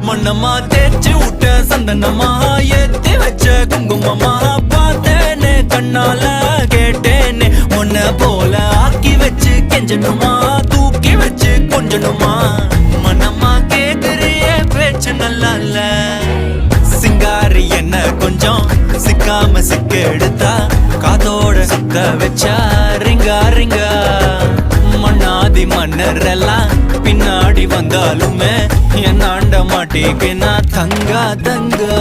மண்ணம்மா தேய்ச்சி விட்ட சந்தனமா ஏத்தி வச்ச குங்குமமா பார்த்தேனே கண்ணால கேட்டேனே உன்ன போல ஆக்கி வச்சு கெஞ்சணுமா தூக்கி வச்சு கொஞ்சணுமா மனமா கேக்குறிய பேச்சு நல்லா இல்ல சிங்காரி என்ன கொஞ்சம் சிக்காம சிக்க எடுத்தா காதோட சுத்த வச்சா ரிங்கா ரிங்கா மண்ணாதி மன்னர் எல்லாம் பின்னாடி வந்தாலுமே என் ஆண்ட மாட்டேக்கு நான் தங்கா தங்கா